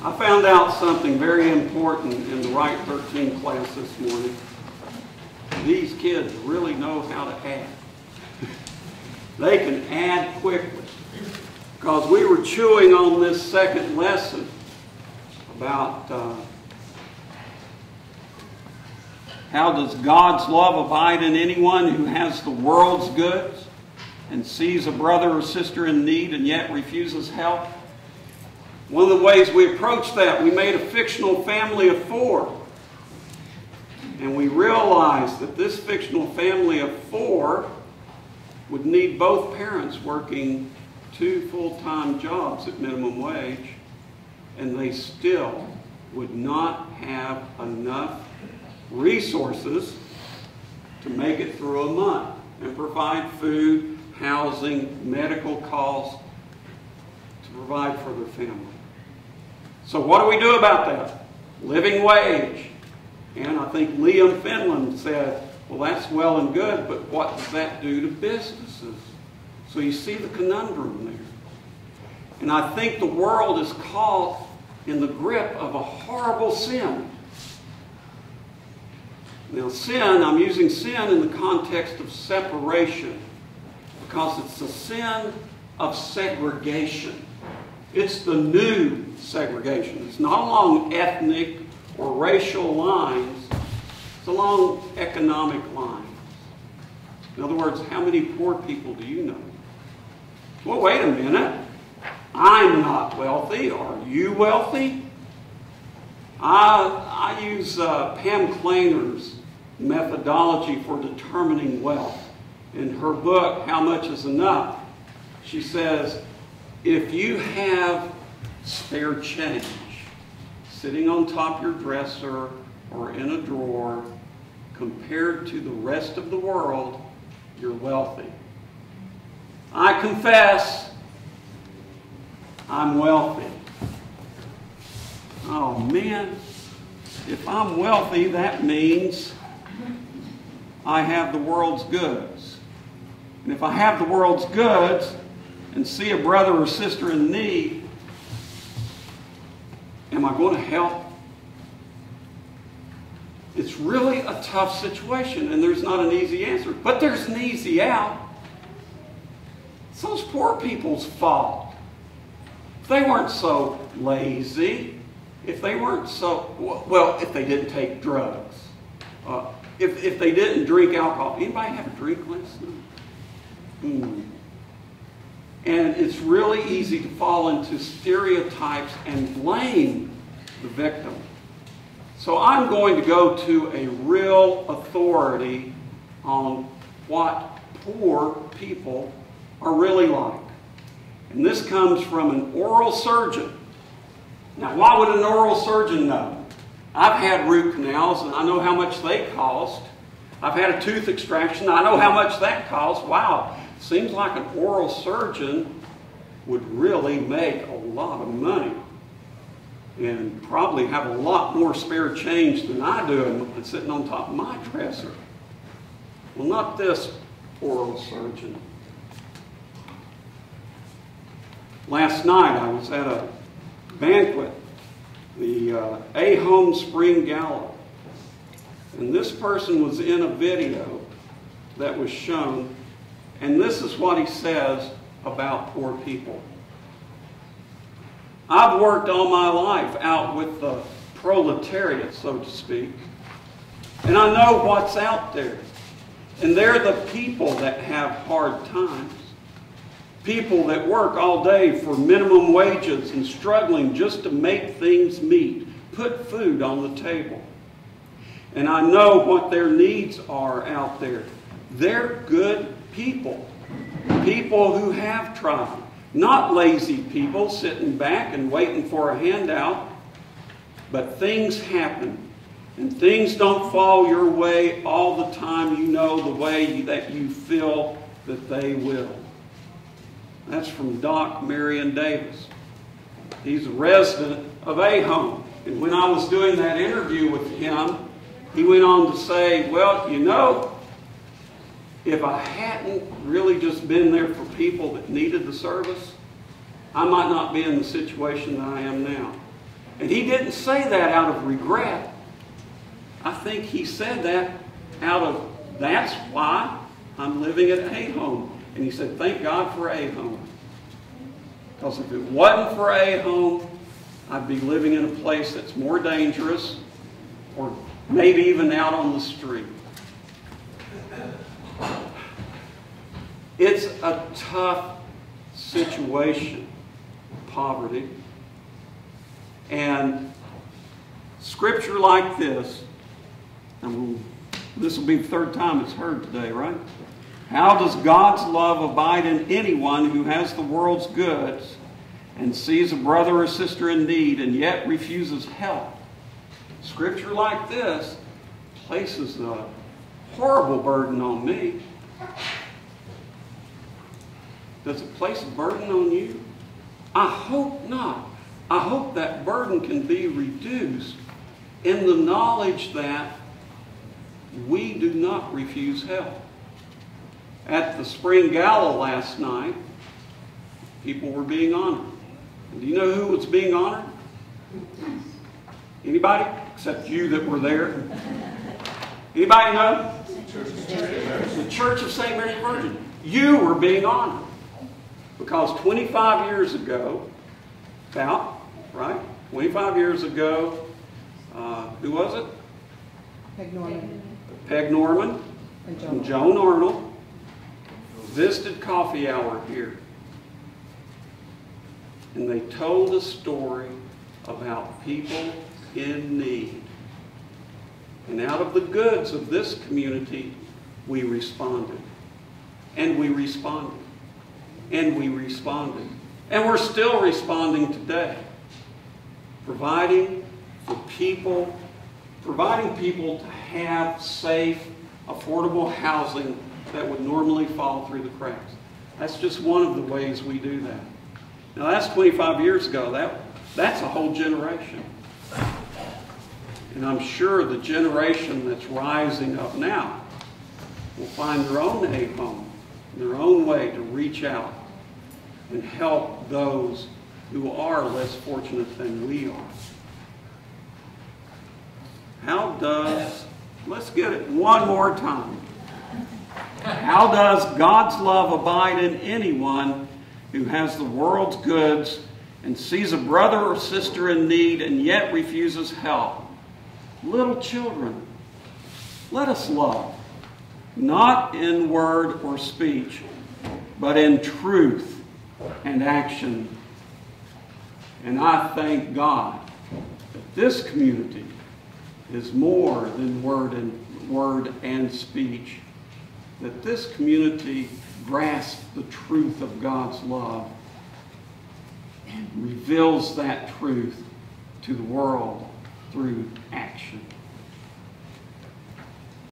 I found out something very important in the Right 13 class this morning. These kids really know how to add. They can add quickly. Because we were chewing on this second lesson about how does God's love abide in anyone who has the world's goods and sees a brother or sister in need and yet refuses help? One of the ways we approached that, we made a fictional family of 4. And we realized that this fictional family of 4 would need both parents working 2 full-time jobs at minimum wage, and they still would not have enough resources to make it through a month and provide food, housing, medical costs to provide for their family. So what do we do about that? Living wage. And I think Liam Finland said, well, that's well and good, but what does that do to businesses? So you see the conundrum there. And I think the world is caught in the grip of a horrible sin. Now sin, I'm using sin in the context of separation because it's the sin of segregation. It's the new segregation. It's not along ethnic or racial lines. It's along economic lines. In other words, how many poor people do you know? Well, wait a minute. I'm not wealthy. Are you wealthy? I use Pam Kleiner's methodology for determining wealth. In her book, How Much Is Enough, she says, if you have spare change sitting on top of your dresser or in a drawer, compared to the rest of the world, you're wealthy. I confess, I'm wealthy. Oh man, if I'm wealthy, that means I have the world's goods. And if I have the world's goods and see a brother or sister in need, am I going to help? It's really a tough situation, and there's not an easy answer. But there's an easy out. It's those poor people's fault. If they weren't so lazy, if they weren't so, well, if they didn't take drugs, if they didn't drink alcohol. Anybody have a drink last night? And it's really easy to fall into stereotypes and blame the victim. So I'm going to go to a real authority on what poor people are really like. And this comes from an oral surgeon. Now, why would an oral surgeon know? I've had root canals and I know how much they cost. I've had a tooth extraction. I know how much that costs. Wow. Seems like an oral surgeon would really make a lot of money and probably have a lot more spare change than I do and sitting on top of my dresser. Well, not this oral surgeon. Last night I was at a banquet, the A-Home Spring Gala, and this person was in a video that was shown. And this is what he says about poor people. I've worked all my life out with the proletariat, so to speak. And I know what's out there. And they're the people that have hard times. People that work all day for minimum wages and struggling just to make things meet, put food on the table. And I know what their needs are out there. They're good people. People who have tried. Not lazy people sitting back and waiting for a handout. But things happen. And things don't fall your way all the time, you know, the way that you feel that they will. That's from Doc Marion Davis. He's a resident of A-Home. And when I was doing that interview with him, he went on to say, well, you know, if I hadn't really just been there for people that needed the service, I might not be in the situation that I am now. And he didn't say that out of regret. I think he said that out of, that's why I'm living at a home. And he said, thank God for a home. Because if it wasn't for a home, I'd be living in a place that's more dangerous, or maybe even out on the street. It's a tough situation, poverty. And scripture like this, and this will be the third time it's heard today, right? How does God's love abide in anyone who has the world's goods and sees a brother or sister in need and yet refuses help? Scripture like this places a horrible burden on me. Does it place a burden on you? I hope not. I hope that burden can be reduced in the knowledge that we do not refuse help. At the Spring Gala last night, people were being honored. And do you know who was being honored? Anybody? Except you that were there. Anybody know? The Church of St. Mary Virgin. You were being honored. Because 25 years ago, about, right? 25 years ago, who was it? Peg Norman. Peg Norman and Joan Arnold visited Coffee Hour here. And they told a story about people in need. And out of the goods of this community, we responded. And we responded. And we responded. And we're still responding today. Providing people to have safe, affordable housing that would normally fall through the cracks. That's just one of the ways we do that. Now that's 25 years ago. That's a whole generation. And I'm sure the generation that's rising up now will find their own aid home, their own way to reach out and help those who are less fortunate than we are. Let's get it one more time. How does God's love abide in anyone who has the world's goods and sees a brother or sister in need and yet refuses help? Little children, let us love, not in word or speech, but in truth and action. And I thank God that this community is more than word and speech, that this community grasps the truth of God's love and reveals that truth to the world through action.